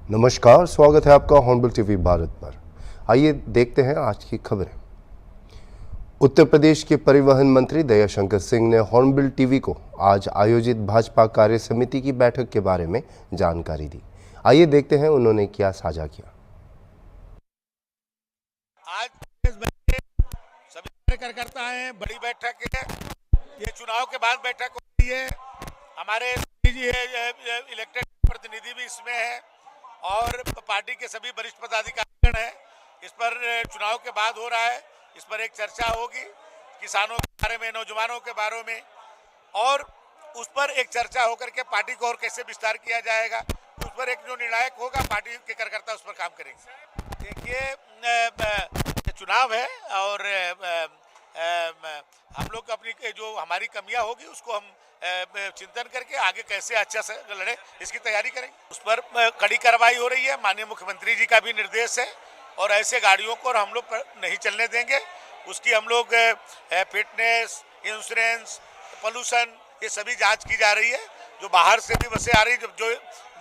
नमस्कार, स्वागत है आपका हॉर्नबिल टीवी भारत पर। आइए देखते हैं आज की खबरें। उत्तर प्रदेश के परिवहन मंत्री दयाशंकर सिंह ने हॉर्नबिल टीवी को आज आयोजित भाजपा कार्य समिति की बैठक के बारे में जानकारी दी। आइए देखते हैं उन्होंने क्या साझा किया। आज सभी कार्यकर्ता हैं, बड़ी बैठक है। ये चुनाव के बाद बैठक हो रही है। हमारे जी है, इलेक्टेड प्रतिनिधि भी इसमें है और पार्टी के सभी वरिष्ठ पदाधिकारी हैं। इस पर चुनाव के बाद हो रहा है, इस पर एक चर्चा होगी किसानों के बारे में, नौजवानों के बारे में, और उस पर एक चर्चा होकर के पार्टी को और कैसे विस्तार किया जाएगा, उस पर एक जो निर्णायक होगा पार्टी के कार्यकर्ता उस पर काम करेंगे। देखिए, चुनाव है और हम लोग अपनी जो हमारी कमियां होगी उसको हम चिंतन करके आगे कैसे अच्छा से लड़े इसकी तैयारी करेंगे। उस पर कड़ी कार्रवाई हो रही है। माननीय मुख्यमंत्री जी का भी निर्देश है और ऐसे गाड़ियों को हम लोग नहीं चलने देंगे। उसकी हम लोग फिटनेस, इंश्योरेंस, पोल्यूशन, ये सभी जांच की जा रही है। जो बाहर से भी बसें आ रही, जो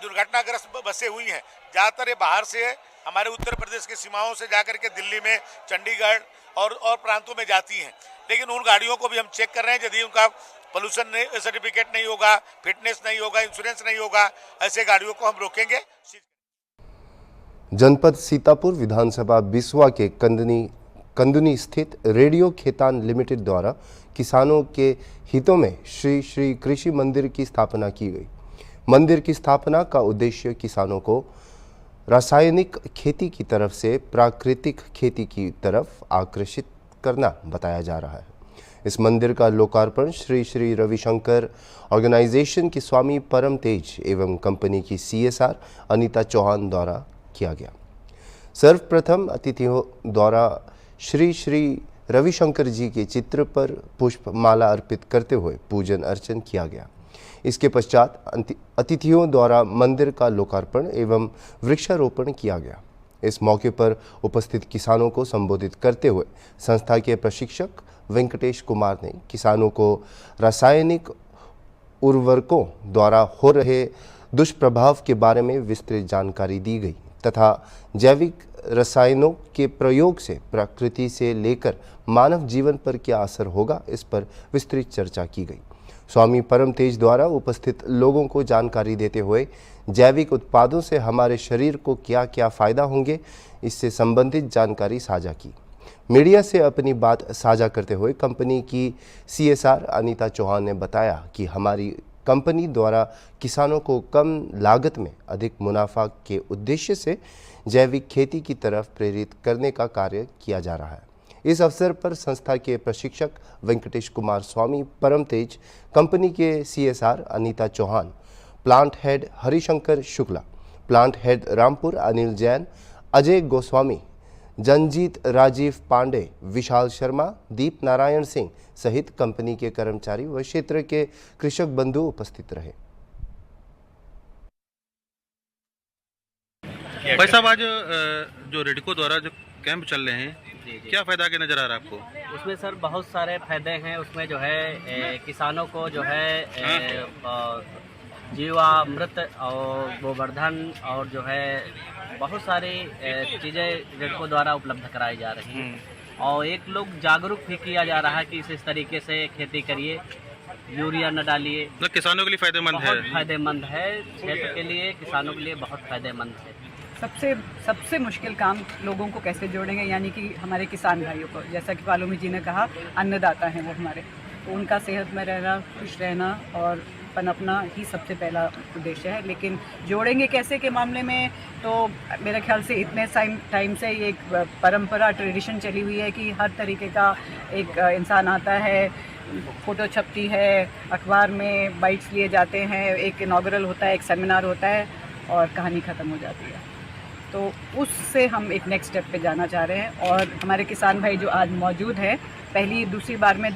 दुर्घटनाग्रस्त बसें हुई हैं, ज़्यादातर ये बाहर से हमारे उत्तर प्रदेश की सीमाओं से जाकर के दिल्ली में, चंडीगढ़ और प्रांतों में जाती हैं। लेकिन उन गाड़ियों को भी हम चेक कर रहे हैं। यदि उनका पोल्यूशन सर्टिफिकेट नहीं होगा, फिटनेस नहीं होगा, इंश्योरेंस नहीं होगा, ऐसे गाड़ियों को हम रोकेंगे। जनपद सीतापुर विधानसभा बिसवा के कंदनी स्थित रेडियो खेतान लिमिटेड द्वारा किसानों के हितों में श्री श्री कृषि मंदिर की स्थापना की गई। मंदिर की स्थापना का उद्देश्य किसानों को रासायनिक खेती की तरफ से प्राकृतिक खेती की तरफ आकर्षित करना बताया जा रहा है। इस मंदिर का लोकार्पण श्री श्री रविशंकर ऑर्गेनाइजेशन के स्वामी परम तेज एवं कंपनी की CSR अनीता चौहान द्वारा किया गया। सर्वप्रथम अतिथियों द्वारा श्री श्री रविशंकर जी के चित्र पर पुष्प माला अर्पित करते हुए पूजन अर्चन किया गया। इसके पश्चात अतिथियों द्वारा मंदिर का लोकार्पण एवं वृक्षारोपण किया गया। इस मौके पर उपस्थित किसानों को संबोधित करते हुए संस्था के प्रशिक्षक वेंकटेश कुमार ने किसानों को रासायनिक उर्वरकों द्वारा हो रहे दुष्प्रभाव के बारे में विस्तृत जानकारी दी गई तथा जैविक रसायनों के प्रयोग से प्रकृति से लेकर मानव जीवन पर क्या असर होगा, इस पर विस्तृत चर्चा की गई। स्वामी परम तेज द्वारा उपस्थित लोगों को जानकारी देते हुए जैविक उत्पादों से हमारे शरीर को क्या क्या फ़ायदा होंगे, इससे संबंधित जानकारी साझा की। मीडिया से अपनी बात साझा करते हुए कंपनी की CSR अनीता चौहान ने बताया कि हमारी कंपनी द्वारा किसानों को कम लागत में अधिक मुनाफा के उद्देश्य से जैविक खेती की तरफ प्रेरित करने का कार्य किया जा रहा है। इस अवसर पर संस्था के प्रशिक्षक वेंकटेश कुमार, स्वामी परम तेज, कंपनी के CSR Anita Chauhan, plant head Harishankar Shukla, plant head Rampur Anil Jain, Ajay Goswami, Janjeet Rajiv Pandey, Vishal Sharma, Deep Narayan Singh सहित कंपनी के कर्मचारी व क्षेत्र के कृषक बंधु उपस्थित रहे। भाई साहब, आज जो रेडको द्वारा जो कैंप चल रहे हैं, क्या फायदा के नजर आ रहा है आपको? उसमें सर बहुत सारे फायदे हैं। उसमें जो है किसानों को जो है जीवामृत और गोवर्धन और जो है बहुत सारी चीज़ें रेडको द्वारा उपलब्ध कराई जा रही हैं और एक लोग जागरूक भी किया जा रहा है कि इस तरीके से खेती करिए, यूरिया न डालिए। मतलब किसानों के लिए फायदेमंद है। बहुत फायदेमंद है, क्षेत्र के लिए, किसानों के लिए बहुत फायदेमंद है। सबसे मुश्किल काम लोगों को कैसे जोड़ेंगे, यानी कि हमारे किसान भाइयों को, जैसा कि पालोमी जी ने कहा, अन्नदाता हैं वो हमारे, तो उनका सेहत में रहना, खुश रहना और पनपना ही सबसे पहला उद्देश्य है। लेकिन जोड़ेंगे कैसे के मामले में तो मेरे ख्याल से इतने टाइम से ये एक परंपरा, ट्रेडिशन चली हुई है कि हर तरीके का एक इंसान आता है, फ़ोटो छपती है, अखबार में बाइट्स लिए जाते हैं, एक इनॉग्रल होता है, एक सेमिनार होता है और कहानी ख़त्म हो जाती है। तो उससे हम एक नेक्स्ट स्टेप पे जाना चाह रहे हैं और हमारे किसान भाई जो आज मौजूद हैं, पहली दूसरी बार में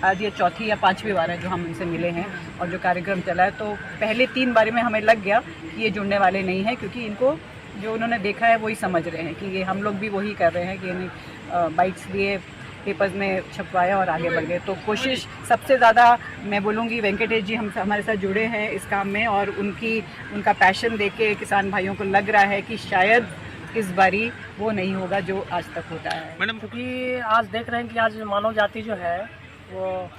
आज ये चौथी या पांचवी बार है जो हम उनसे मिले हैं और जो कार्यक्रम चला है, तो पहले 3 बार में हमें लग गया कि ये जुड़ने वाले नहीं हैं, क्योंकि इनको जो उन्होंने देखा है वही समझ रहे हैं कि ये हम लोग भी वही कर रहे हैं कि बाइट्स लिए पेपर्स में छपवाया और आगे बढ़ गए। तो कोशिश सबसे ज़्यादा मैं बोलूँगी वेंकटेश जी हमारे साथ जुड़े हैं इस काम में, और उनका पैशन देख के किसान भाइयों को लग रहा है कि शायद इस बारी वो नहीं होगा जो आज तक होता है। मैडम, क्योंकि आज देख रहे हैं कि आज मानव जाति जो है वो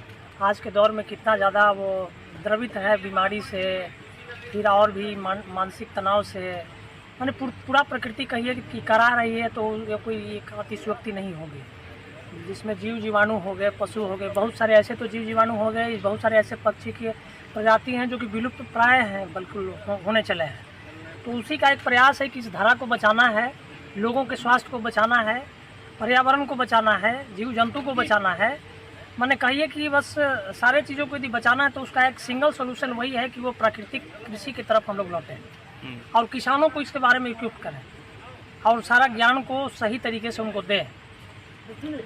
आज के दौर में कितना ज़्यादा वो द्रवित है बीमारी से, फिर और भी मानसिक तनाव से, मैंने पूरा प्रकृति कहिए कि करा रही है, तो ये कोई एक अतिशयोक्ति नहीं होगी। जिसमें जीव जीवाणु हो गए, पशु हो गए, बहुत सारे ऐसे तो जीव जीवाणु हो गए, बहुत सारे ऐसे पक्षी की प्रजाति हैं जो कि विलुप्त प्राय हैं, बिल्कुल होने चले हैं। तो उसी का एक प्रयास है कि इस धारा को बचाना है, लोगों के स्वास्थ्य को बचाना है, पर्यावरण को बचाना है, जीव जंतु को बचाना है। मैंने कहिए कि बस सारे चीज़ों को यदि बचाना है तो उसका एक सिंगल सोल्यूशन वही है कि वो प्राकृतिक कृषि की तरफ हम लोग लौटें और किसानों को इसके बारे में इक्विप करें और सारा ज्ञान को सही तरीके से उनको दें।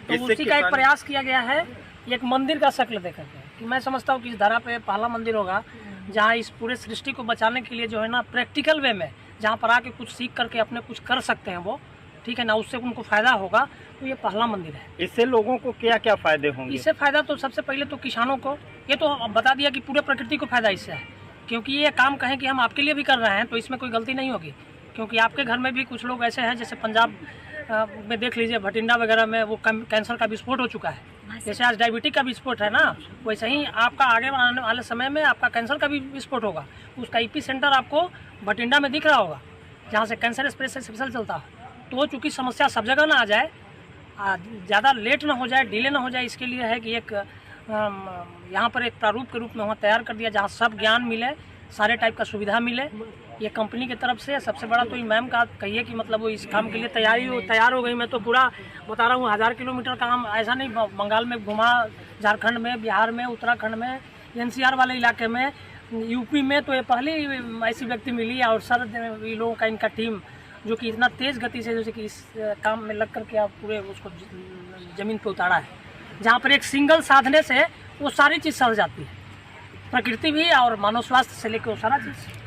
तो उसी का एक प्रयास किया गया है, एक मंदिर का शक्ल देकर के, कि मैं समझता हूँ कि इस धारा पे पहला मंदिर होगा जहाँ इस पूरे सृष्टि को बचाने के लिए जो है ना प्रैक्टिकल वे में जहाँ पर आके कुछ सीख करके अपने कुछ कर सकते हैं वो, ठीक है ना, उससे उनको फ़ायदा होगा। तो ये पहला मंदिर है। इससे लोगों को क्या क्या फ़ायदे होंगे? इससे फ़ायदा तो सबसे पहले तो किसानों को, ये तो बता दिया कि पूरे प्रकृति को फ़ायदा इससे है, क्योंकि ये काम कहें कि हम आपके लिए भी कर रहे हैं तो इसमें कोई गलती नहीं होगी। क्योंकि आपके घर में भी कुछ लोग ऐसे हैं, जैसे पंजाब में देख लीजिए, भटिंडा वगैरह में वो कैंसर का विस्फोट हो चुका है। जैसे आज डायबिटीज का विस्फोट है ना, वैसे ही आपका आगे आने वाले समय में आपका कैंसर का भी विस्फोट होगा। उसका ईपी सेंटर आपको भटिंडा में दिख रहा होगा, जहाँ से कैंसर स्पेशल चलता है। तो चूँकि समस्या सब जगह ना आ जाए, ज़्यादा लेट ना हो जाए, डिले ना हो जाए, इसके लिए है कि एक यहाँ पर एक प्रारूप के रूप में वहाँ तैयार कर दिया जहाँ सब ज्ञान मिले, सारे टाइप का सुविधा मिले। ये कंपनी की तरफ से सबसे बड़ा तो मैम का कहिए कि मतलब वो इस काम के लिए तैयार हो गई। मैं तो पूरा बता रहा हूँ, 1000 किलोमीटर का काम ऐसा नहीं, बंगाल में घुमा, झारखंड में, बिहार में, उत्तराखंड में, एनसीआर वाले इलाके में, यूपी में। तो ये पहली ऐसी व्यक्ति मिली और सर ये लोगों का इनका टीम जो कि इतना तेज़ गति से जैसे कि इस काम में लग करके आप पूरे उसको ज़मीन पे उतारा है, जहाँ पर एक सिंगल साधने से वो सारी चीज़ सर जाती है, प्रकृति भी और मानव स्वास्थ्य से लेकर वो सारा चीज़।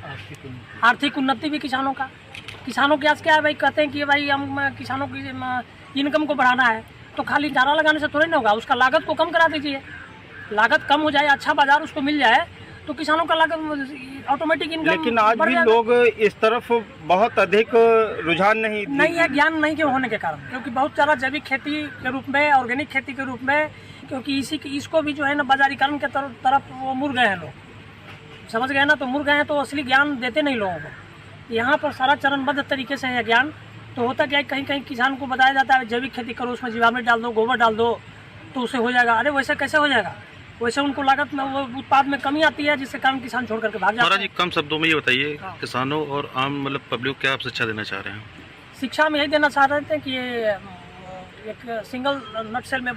आर्थिक उन्नति भी किसानों की आज क्या है भाई, कहते हैं कि भाई हम किसानों की इनकम को बढ़ाना है, तो खाली चारा लगाने से थोड़ी ना होगा, उसका लागत को कम करा दीजिए। लागत कम हो जाए, अच्छा बाजार उसको मिल जाए, तो किसानों का लागत ऑटोमेटिक इनकम। लेकिन आज भी लोग इस तरफ बहुत अधिक रुझान नहीं है, ज्ञान नहीं के होने के कारण, क्योंकि बहुत सारा जैविक खेती के रूप में, ऑर्गेनिक खेती के रूप में, क्योंकि इसको भी जो है ना बाजारीकरण के तरफ वो मुड़ गए हैं लोग, समझ गए ना। तो मुड़ गए हैं तो असली ज्ञान देते नहीं लोगों को। यहाँ पर सारा चरणबद्ध तरीके से है ज्ञान। तो होता क्या है, कहीं कहीं किसान को बताया जाता है जैविक खेती करो, उसमें जीवामृत डाल दो, गोबर डाल दो, तो उससे हो जाएगा। अरे वैसे कैसे हो जाएगा? वैसे उनको लागत में, वो उत्पाद में कमी आती है, जिससे कारण किसान छोड़ करके भाग जाता है। महाराज जी, कम शब्दों में ये बताइए, किसानों और आम मतलब पब्लिक क्या आप शिक्षा देना चाह रहे हैं? शिक्षा में यही देना चाह रहे थे कि ये एक सिंगल नटसेल में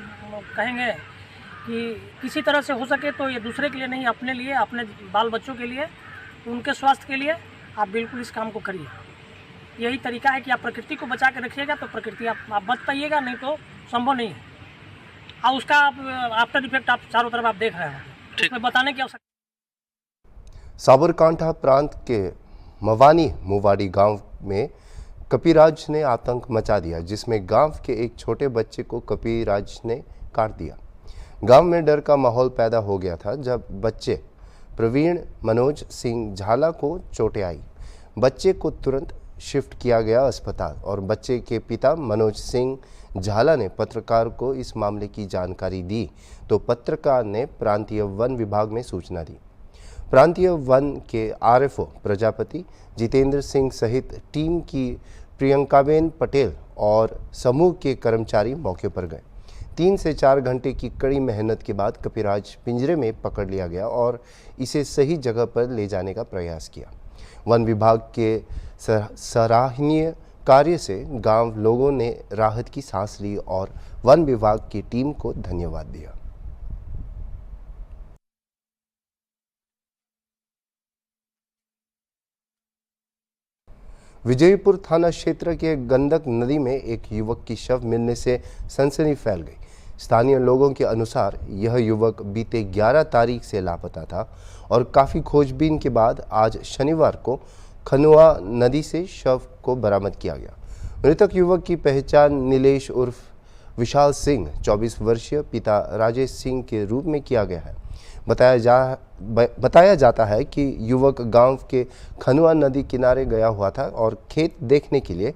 कहेंगे कि किसी तरह से हो सके तो ये दूसरे के लिए नहीं, अपने लिए, अपने बाल बच्चों के लिए, उनके स्वास्थ्य के लिए आप बिल्कुल इस काम को करिए। यही तरीका है कि आप प्रकृति को बचा के रखिएगा तो प्रकृति आप बच पाइएगा, नहीं तो संभव नहीं है। और उसका आफ्टर इफेक्ट आप चारों तरफ आप देख रहे हैं, उसमें बताने की आवश्यकता। साबरकांठा प्रांत के मवानी मुवाड़ी गांव में कपिराज ने आतंक मचा दिया, जिसमें गांव के एक छोटे बच्चे को कपिराज ने काट दिया। गांव में डर का माहौल पैदा हो गया था जब बच्चे प्रवीण मनोज सिंह झाला को चोटें आई। बच्चे को तुरंत शिफ्ट किया गया अस्पताल और बच्चे के पिता मनोज सिंह झाला ने पत्रकार को इस मामले की जानकारी दी तो पत्रकार ने प्रांतीय वन विभाग में सूचना दी। प्रांतीय वन के आरएफओ प्रजापति जितेंद्र सिंह सहित टीम की प्रियंकाबेन पटेल और समूह के कर्मचारी मौके पर गए। 3 से 4 घंटे की कड़ी मेहनत के बाद कपिराज पिंजरे में पकड़ लिया गया और इसे सही जगह पर ले जाने का प्रयास किया। वन विभाग के सराहनीय कार्य से गांव लोगों ने राहत की सांस ली और वन विभाग की टीम को धन्यवाद दिया। विजयपुर थाना क्षेत्र के गंडक नदी में एक युवक की शव मिलने से सनसनी फैल गई। स्थानीय लोगों के अनुसार यह युवक बीते 11 तारीख से लापता था और काफ़ी खोजबीन के बाद आज शनिवार को खनुआ नदी से शव को बरामद किया गया। मृतक युवक की पहचान नीलेश उर्फ विशाल सिंह 24 वर्षीय पिता राजेश सिंह के रूप में किया गया है। बताया जाता है कि युवक गांव के खनुआ नदी किनारे गया हुआ था और खेत देखने के लिए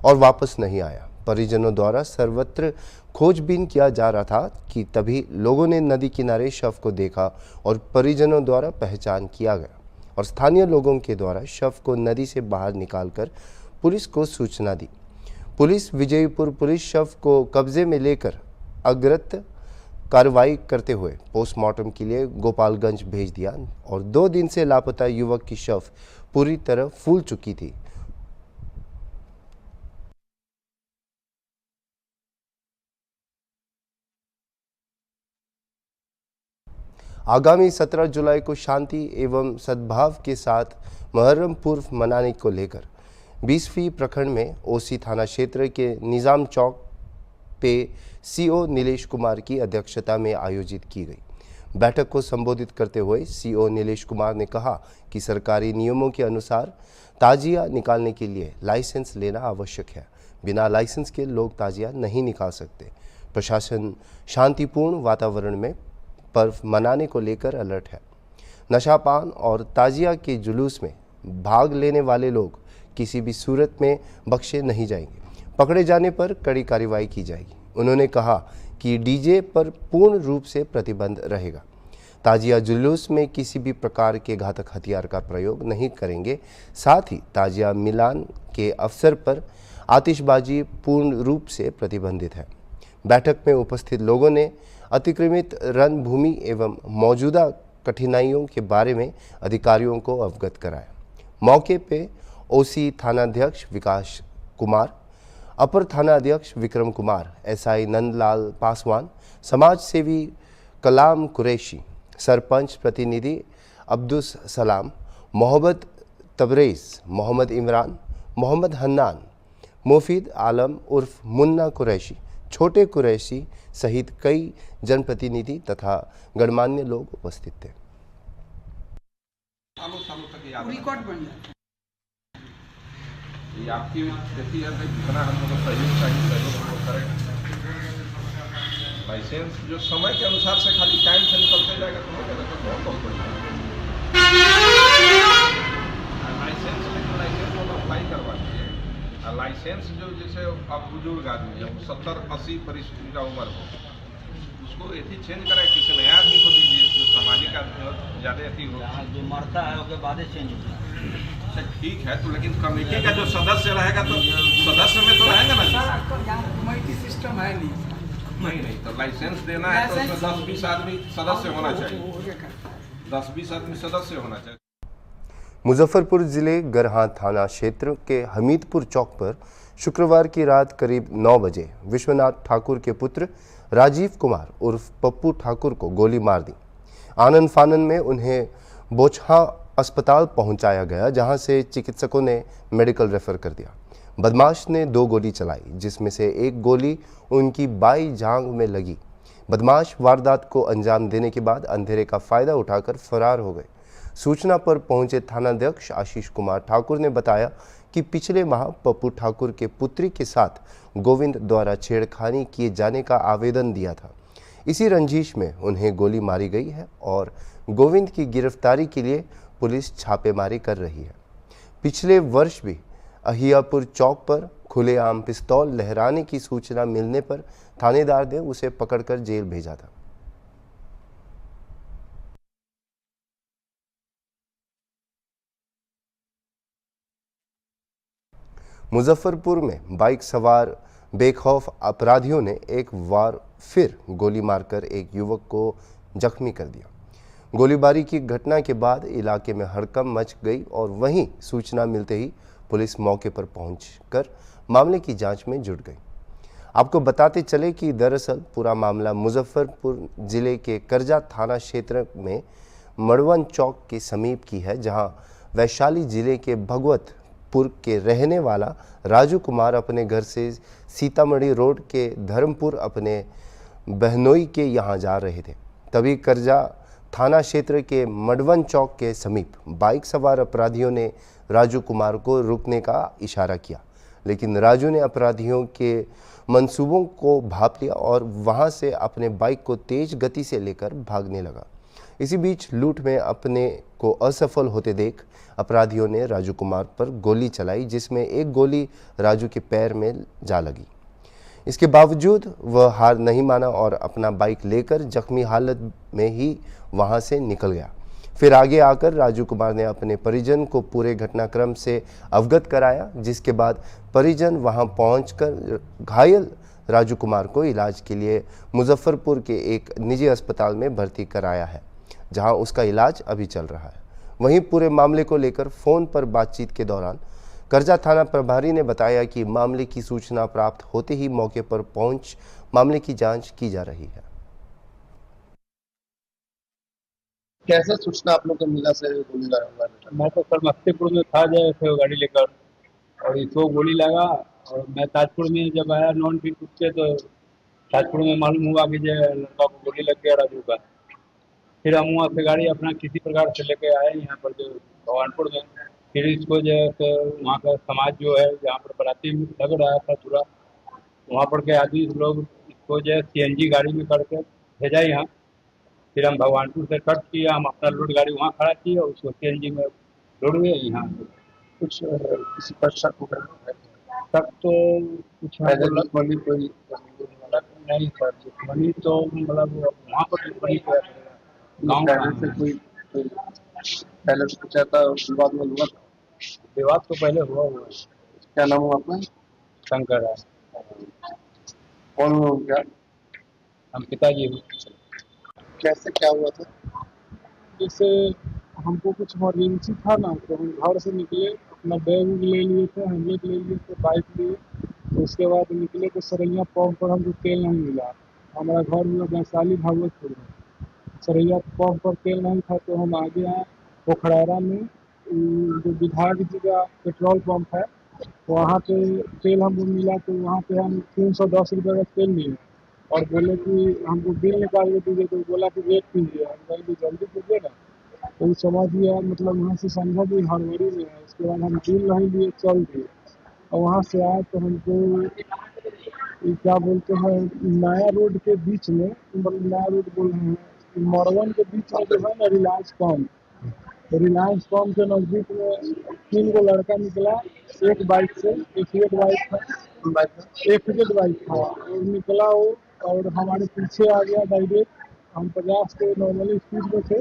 और वापस नहीं आया। परिजनों द्वारा सर्वत्र खोजबीन किया जा रहा था कि तभी लोगों ने नदी किनारे शव को देखा और परिजनों द्वारा पहचान किया गया और स्थानीय लोगों के द्वारा शव को नदी से बाहर निकालकर पुलिस को सूचना दी। पुलिस विजयपुर पुलिस शव को कब्जे में लेकर अग्रिम कार्रवाई करते हुए पोस्टमार्टम के लिए गोपालगंज भेज दिया और 2 दिन से लापता युवक की शव पूरी तरह फूल चुकी थी। आगामी 17 जुलाई को शांति एवं सद्भाव के साथ मुहर्रम पूर्व मनाने को लेकर 20वीं प्रखंड में ओसी थाना क्षेत्र के निजाम चौक पे सीओ नीलेश कुमार की अध्यक्षता में आयोजित की गई। बैठक को संबोधित करते हुए सीओ नीलेश कुमार ने कहा कि सरकारी नियमों के अनुसार ताजिया निकालने के लिए लाइसेंस लेना आवश्यक है। बिना लाइसेंस के लोग ताजिया नहीं निकाल सकते। प्रशासन शांतिपूर्ण वातावरण में पर्व मनाने को लेकर अलर्ट है। नशापान और ताजिया के जुलूस में भाग लेने वाले लोग किसी भी सूरत में बख्शे नहीं जाएंगे। पकड़े जाने पर कड़ी कार्रवाई की जाएगी। उन्होंने कहा कि डीजे पर पूर्ण रूप से प्रतिबंध रहेगा। ताजिया जुलूस में किसी भी प्रकार के घातक हथियार का प्रयोग नहीं करेंगे। साथ ही ताजिया मिलान के अवसर पर आतिशबाजी पूर्ण रूप से प्रतिबंधित है। बैठक में उपस्थित लोगों ने अतिक्रमित रणभूमि एवं मौजूदा कठिनाइयों के बारे में अधिकारियों को अवगत कराया। मौके पे ओसी थानाध्यक्ष विकास कुमार, अपर थानाध्यक्ष विक्रम कुमार, एसआई नंदलाल पासवान, समाज सेवी कलाम कुरैशी, सरपंच प्रतिनिधि अब्दुस सलाम, मोहम्मद तबरेज़, मोहम्मद इमरान, मोहम्मद हन्नान, मुफीद आलम उर्फ मुन्ना कुरैशी, छोटे कुरैशी सहित कई जनप्रतिनिधि तथा गणमान्य लोग उपस्थित थे। ये आपकी देखिए यार भाई जितना हम लोग सहयोग चाहिए सहयोग हम लोग करें। लाइसेंस जो समय के अनुसार से खाली टाइम से निकलते जाएगा तो बहुत बढ़िया। लाइसेंस लाइसेंस वो अप्लाई करवा दीजिए। लाइसेंस जो जैसे अब बुजुर्ग आदमी है 70-80 वर्ष का उम्र हो, उसको एथी चेंज कराए किसी नया आदमी को दीजिए जो सामाजिक आदमी हो, ज़्यादा एथी हो, जो मरता है उसके बाद चेंज होता है। ठीक है तो लेकिन कमेटी का जो सदस्य रहेगा तो सदस्य में तो रहेगा ना। कमेटी सिस्टम है नहीं तो लाइसेंस देना है तो उसमें 10-20 आदमी सदस्य होना चाहिए। 10-20 आदमी सदस्य होना चाहिए। मुजफ्फरपुर जिले गरहा थाना क्षेत्र के हमीदपुर चौक पर शुक्रवार की रात करीब 9 बजे विश्वनाथ ठाकुर के पुत्र राजीव कुमार उर्फ पप्पू ठाकुर को गोली मार दी। आनन फानन में उन्हें बोचहा अस्पताल पहुंचाया गया, जहां से चिकित्सकों ने मेडिकल रेफर कर दिया। बदमाश ने 2 गोली चलाई, जिसमें से एक गोली उनकी बाई जांघ में लगी। बदमाश वारदात को अंजाम देने के बाद अंधेरे का फायदा उठाकर फरार हो गए। सूचना पर पहुंचे थानाध्यक्ष आशीष कुमार ठाकुर ने बताया कि पिछले माह पप्पू ठाकुर के पुत्री के साथ गोविंद द्वारा छेड़खानी किए जाने का आवेदन दिया था। इसी रंजिश में उन्हें गोली मारी गई है और गोविंद की गिरफ्तारी के लिए पुलिस छापेमारी कर रही है। पिछले वर्ष भी अहियापुर चौक पर खुलेआम पिस्तौल लहराने की सूचना मिलने पर थानेदार ने उसे पकड़कर जेल भेजा था। मुजफ्फरपुर में बाइक सवार बेखौफ अपराधियों ने एक बार फिर गोली मारकर एक युवक को जख्मी कर दिया। गोलीबारी की घटना के बाद इलाके में हड़कंप मच गई और वहीं सूचना मिलते ही पुलिस मौके पर पहुंचकर मामले की जांच में जुट गई। आपको बताते चले कि दरअसल पूरा मामला मुजफ्फरपुर जिले के करजा थाना क्षेत्र में मड़वन चौक के समीप की है, जहां वैशाली जिले के भगवतपुर के रहने वाला राजू कुमार अपने घर से सीतामढ़ी रोड के धर्मपुर अपने बहनोई के यहाँ जा रहे थे। तभी करजा थाना क्षेत्र के मड़वन चौक के समीप बाइक सवार अपराधियों ने राजू कुमार को रुकने का इशारा किया, लेकिन राजू ने अपराधियों के मंसूबों को भांप लिया और वहां से अपने बाइक को तेज गति से लेकर भागने लगा। इसी बीच लूट में अपने को असफल होते देख अपराधियों ने राजू कुमार पर गोली चलाई, जिसमें एक गोली राजू के पैर में जा लगी। इसके बावजूद वह हार नहीं माना और अपना बाइक लेकर जख्मी हालत में ही वहां से निकल गया। फिर आगे आकर राजू कुमार ने अपने परिजन को पूरे घटनाक्रम से अवगत कराया, जिसके बाद परिजन वहां पहुंचकर घायल राजू कुमार को इलाज के लिए मुजफ्फरपुर के एक निजी अस्पताल में भर्ती कराया है, जहां उसका इलाज अभी चल रहा है। वहीं पूरे मामले को लेकर फोन पर बातचीत के दौरान करजा थाना प्रभारी ने बताया कि मामले की सूचना प्राप्त होते ही मौके पर पहुंच मामले की जांच की जा रही है। कैसे सूचना आप लोग को मिला से गोली लगा हुआ है? मैं तो समस्तीपुर में था जैसे गाड़ी लेकर और इसको गोली लगा और मैं ताजपुर में जब आया नॉन फिट उसके तो ताजपुर में मालूम हुआ कि जो लड़का को गोली लग गया राजू का। फिर हम वहाँ से गाड़ी अपना किसी प्रकार से लेके आए यहाँ पर जो भगवानपुर में। फिर इसको जो है वहाँ का समाज जो है जहाँ पर बराती लग रहा था पूरा, वहाँ पर के आदमी लोग इसको जो है CNG गाड़ी में करके भेजा यहाँ। फिर हम भगवानपुर से कट किया, हम अपना लोड गाड़ी वहाँ खड़ा किए और उसको CNG में लोड गए यहाँ। कुछ किसी पर शक हो गया? तब तो कुछ दुश्मनी कोई नहीं सर, दुश्मनी तो मतलब वहाँ पर दुश्मनी गाँव से कोई पहले से कुछ आता विवाद में हुआ था? विवाद तो पहले हुआ है। क्या नाम हुआ आपका? शंकर है। कौन हो गया? हम पिताजी हूँ। कैसे क्या हुआ था? जैसे हमको कुछ इमरजेंसी था ना, तो हम घर से निकले, अपना बैग ले लिए थे, हेलमेट ले लिए थे, बाइक लिए। तो उसके बाद निकले तो सरैया पंप पर हमको तेल नहीं मिला। हमारा घर हुआ वैशाली भागवतपुर में। सरैया पंप पर तेल नहीं था तो हम आगे आए पोखरारा में, जो विधायक जी का पेट्रोल पंप है वहाँ पे तेल हमको मिला। तो वहाँ पे हम 310 रुपये का तेल लिए और बोले कि हमको बिल निकाल के दीजिए। तो बोला कि वेट कीजिए, हम कहीं जल्दी कीजिए ना। तो समझ लिया, मतलब वहाँ से समझा कि हड़बड़ी में है। उसके बाद हम बिल नहीं लिए, चल दिए। और वहाँ से आए तो हमको क्या बोलते हैं, नया रोड के बीच में, मतलब नया रोड बोल रहे हैं, मरवन के बीच में जो है ना रिलायंस पंप, रिलायंस पंप के नज़दीक में 3 गो लड़का निकला। एक बाइक से, एक बाइक था, एक बाइक था और निकला वो और हमारे पीछे आ गया डायरेक्ट। हम 50 के नॉर्मली स्पीड में थे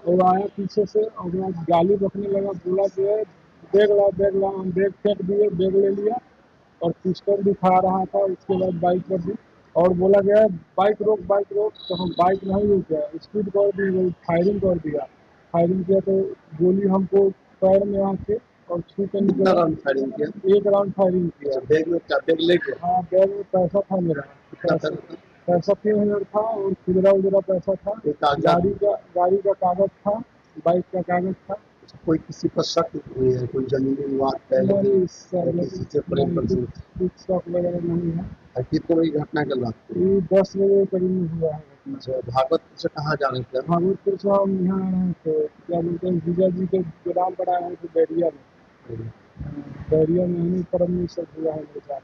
और आया पीछे से और गाली बकने लगा। बोला कि बैग ला। हम बैग फेंक दिए, बैग ले लिया और पिस्टल दिखा रहा था। उसके बाद बाइक पर दी और बोला गया बाइक रोक। तो हम बाइक नहीं रुके, स्पीड कर दी, फायरिंग कर दिया। फायरिंग किया तो गोली हमको पैर में आके और छू के निकला। फायरिंग किया? 1 राउंड फायरिंग किया। बैग में क्या? बैग लेके? हाँ, बैग में पैसा था मेरा। पैसा 3000 था और खुदरा पैसा था। गाड़ी का कागज था, बाइक का कागज था। कोई किसी पर शक नहीं है? कोई जमीनी विवाद नहीं सर, कुछ शक वगैरह नहीं है। कितने बड़ी घटना कल रात को? ये 10 बजे करीब में हुआ है। भागवतपुर से कहाँ जा रहे थे? भागवतपुर से हम यहाँ आ रहे थे, क्या बोलते हैं, जीजा जी के गोदाम पर आए हैं तो बैरिया में हमें परम सब हुआ है मेरे साथ।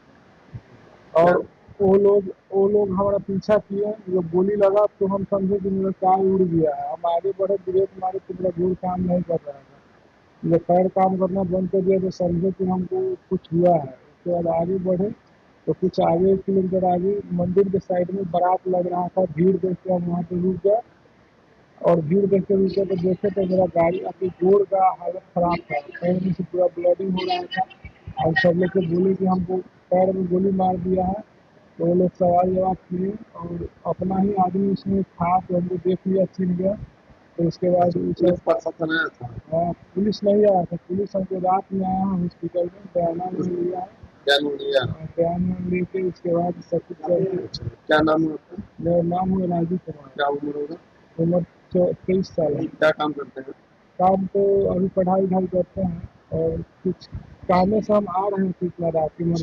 और वो लोग हमारा पीछा किए। जब गोली लगा तो हम समझे कि मेरा कार उड़ गया है। हम आगे बढ़े, ब्रेक मारे तो मेरा गोल काम नहीं कर रहा था। जब पैर काम करना बंद कर दिया तो समझे कि हमको कुछ हुआ है। उसके बाद आगे बढ़े तो कुछ आगे 1 किलोमीटर आगे मंदिर के साइड में बारात लग रहा था। भीड़ देख के हम वहाँ पे रुक गए और भीड़ देख के रुके तो देखे तो मेरा गाड़ी अपनी गोड़ का हालत खराब था, पैर में से पूरा ब्लीडिंग हो रहा था। और सब लोग को बोले कि हमको पैर में गोली मार दिया है। तो वो लोग सवाल जवाब किए और अपना ही आदमी उसमें था तो हमको देख लिया, चिन गया। तो उसके बाद पुलिस नहीं आया था। पुलिस हमको रात में आया है हॉस्पिटल में, बयाना में लिया है, बयान लेके उसके बाद सब कुछ कर। क्या नाम है आपका? मेरा नाम है राजू कुमार। क्या उम्र होगा? उम्र 23 साल है। क्या काम करते हैं? काम तो अभी पढ़ाई करते हैं और कुछ कामों से हम आ रहे हैं कितना रात में।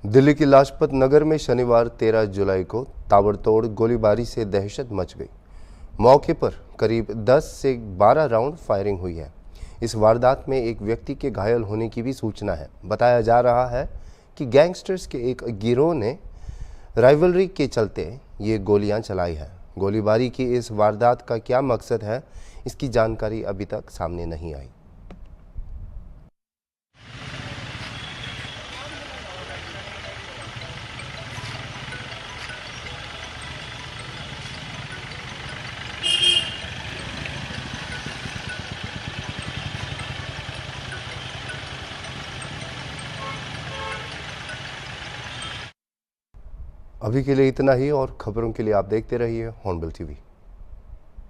दिल्ली की लाजपत नगर में शनिवार 13 जुलाई को ताबड़तोड़ गोलीबारी से दहशत मच गई। मौके पर करीब 10 से 12 राउंड फायरिंग हुई है। इस वारदात में एक व्यक्ति के घायल होने की भी सूचना है। बताया जा रहा है कि गैंगस्टर्स के एक गिरोह ने राइवलरी के चलते ये गोलियां चलाई हैं। गोलीबारी की इस वारदात का क्या मकसद है, इसकी जानकारी अभी तक सामने नहीं आई। अभी के लिए इतना ही और खबरों के लिए आप देखते रहिए हॉर्नबिल टीवी।